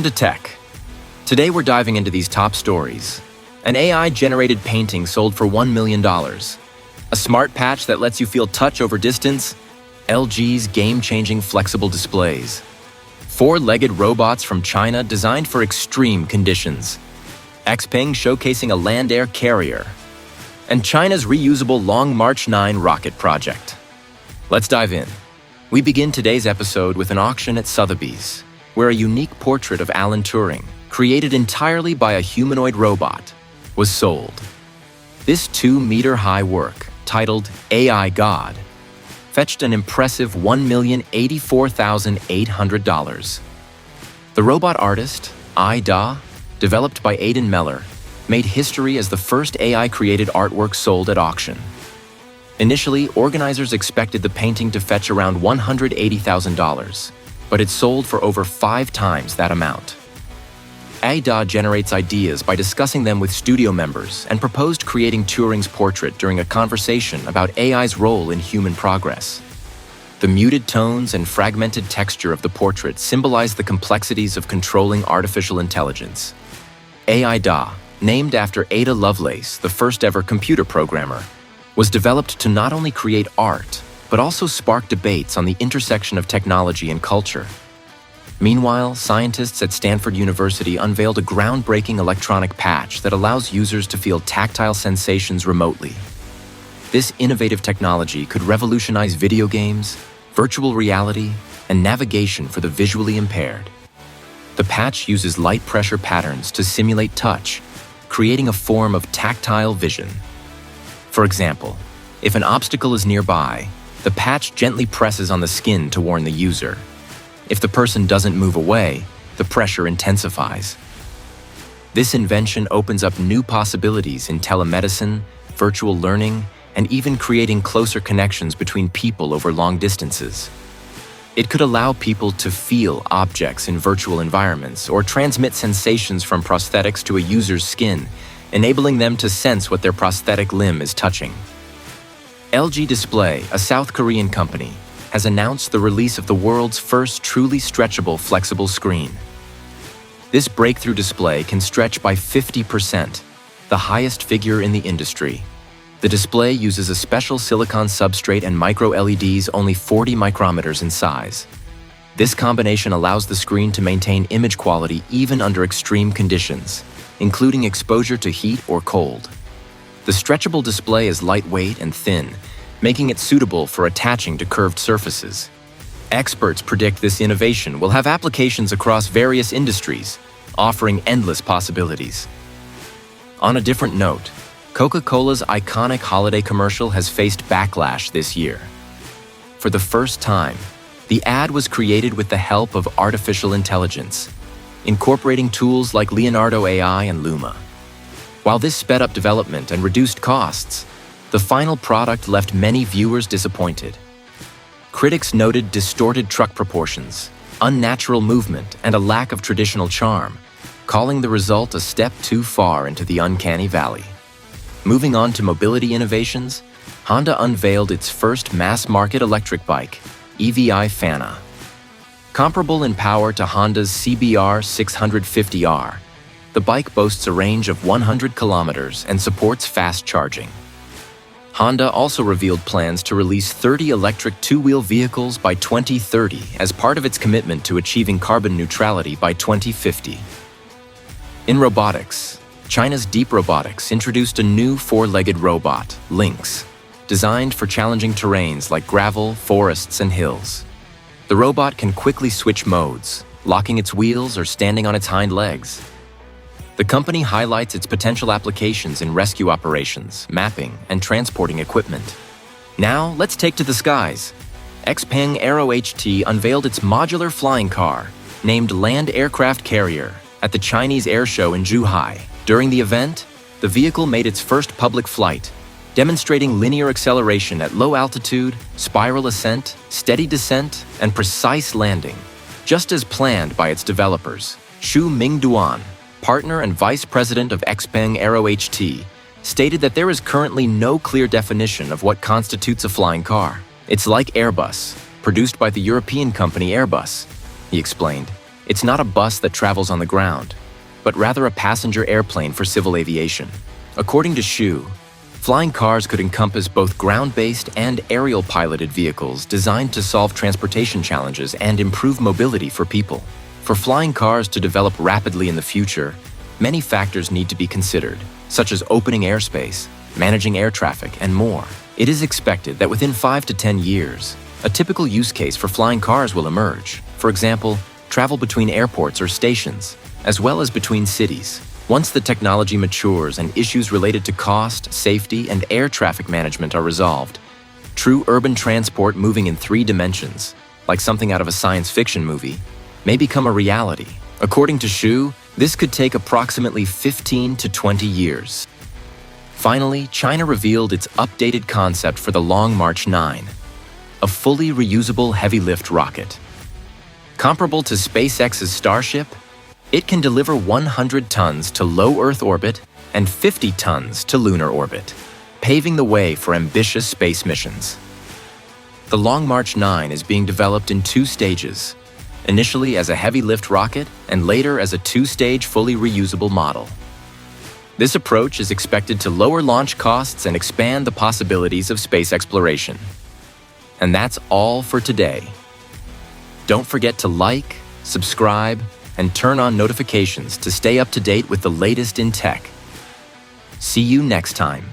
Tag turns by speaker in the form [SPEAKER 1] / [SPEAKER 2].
[SPEAKER 1] To tech. Today we're diving into these top stories. An AI-generated painting sold for $1 million. A smart patch that lets you feel touch over distance. LG's game-changing flexible displays. Four-legged robots from China designed for extreme conditions. XPeng showcasing a land air carrier. And China's reusable Long March 9 rocket project. Let's dive in. We begin today's episode with an auction at Sotheby's, where a unique portrait of Alan Turing, created entirely by a humanoid robot, was sold. This 2-meter-high work, titled AI God, fetched an impressive $1,084,800. The robot artist, AI, developed by Aidan Meller, made history as the first AI-created artwork sold at auction. Initially, organizers expected the painting to fetch around $180,000, but it sold for over 5 times that amount. AI generates ideas by discussing them with studio members and proposed creating Turing's portrait during a conversation about AI's role in human progress. The muted tones and fragmented texture of the portrait symbolize the complexities of controlling artificial intelligence. AI, named after Ada Lovelace, the first-ever computer programmer, was developed to not only create art, but also spark debates on the intersection of technology and culture. Meanwhile, scientists at Stanford University unveiled a groundbreaking electronic patch that allows users to feel tactile sensations remotely. This innovative technology could revolutionize video games, virtual reality, and navigation for the visually impaired. The patch uses light pressure patterns to simulate touch, creating a form of tactile vision. For example, if an obstacle is nearby, the patch gently presses on the skin to warn the user. If the person doesn't move away, the pressure intensifies. This invention opens up new possibilities in telemedicine, virtual learning, and even creating closer connections between people over long distances. It could allow people to feel objects in virtual environments or transmit sensations from prosthetics to a user's skin, enabling them to sense what their prosthetic limb is touching. LG Display, a South Korean company, has announced the release of the world's first truly stretchable flexible screen. This breakthrough display can stretch by 50%, the highest figure in the industry. The display uses a special silicon substrate and micro-LEDs only 40 micrometers in size. This combination allows the screen to maintain image quality even under extreme conditions, including exposure to heat or cold. The stretchable display is lightweight and thin, making it suitable for attaching to curved surfaces. Experts predict this innovation will have applications across various industries, offering endless possibilities. On a different note, Coca-Cola's iconic holiday commercial has faced backlash this year. For the first time, the ad was created with the help of artificial intelligence, incorporating tools like Leonardo AI and Luma. While this sped up development and reduced costs, the final product left many viewers disappointed. Critics noted distorted truck proportions, unnatural movement, and a lack of traditional charm, calling the result a step too far into the uncanny valley. Moving on to mobility innovations, Honda unveiled its first mass-market electric bike, EVI Fana. Comparable in power to Honda's CBR 650R, the bike boasts a range of 100 kilometers and supports fast charging. Honda also revealed plans to release 30 electric two-wheel vehicles by 2030 as part of its commitment to achieving carbon neutrality by 2050. In robotics, China's Deep Robotics introduced a new four-legged robot, Lynx, designed for challenging terrains like gravel, forests, and hills. The robot can quickly switch modes, locking its wheels or standing on its hind legs. The company highlights its potential applications in rescue operations, mapping, and transporting equipment. Now, let's take to the skies. XPeng AeroHT unveiled its modular flying car, named Land Aircraft Carrier, at the Chinese Air Show in Zhuhai. During the event, the vehicle made its first public flight, demonstrating linear acceleration at low altitude, spiral ascent, steady descent, and precise landing, just as planned by its developers. Xu Mingduan, partner and vice president of XPeng AeroHT, stated that there is currently no clear definition of what constitutes a flying car. It's like Airbus, produced by the European company Airbus, he explained. It's not a bus that travels on the ground, but rather a passenger airplane for civil aviation. According to Xu, flying cars could encompass both ground-based and aerial-piloted vehicles designed to solve transportation challenges and improve mobility for people. For flying cars to develop rapidly in the future, many factors need to be considered, such as opening airspace, managing air traffic, and more. It is expected that within 5 to 10 years, a typical use case for flying cars will emerge. For example, travel between airports or stations, as well as between cities. Once the technology matures and issues related to cost, safety, and air traffic management are resolved, true urban transport moving in 3 dimensions, like something out of a science fiction movie, may become a reality. According to Xu, this could take approximately 15 to 20 years. Finally, China revealed its updated concept for the Long March 9, a fully reusable heavy-lift rocket. Comparable to SpaceX's Starship, it can deliver 100 tons to low Earth orbit and 50 tons to lunar orbit, paving the way for ambitious space missions. The Long March 9 is being developed in 2 stages, initially as a heavy-lift rocket and later as a 2-stage fully reusable model. This approach is expected to lower launch costs and expand the possibilities of space exploration. And that's all for today. Don't forget to like, subscribe, and turn on notifications to stay up to date with the latest in tech. See you next time.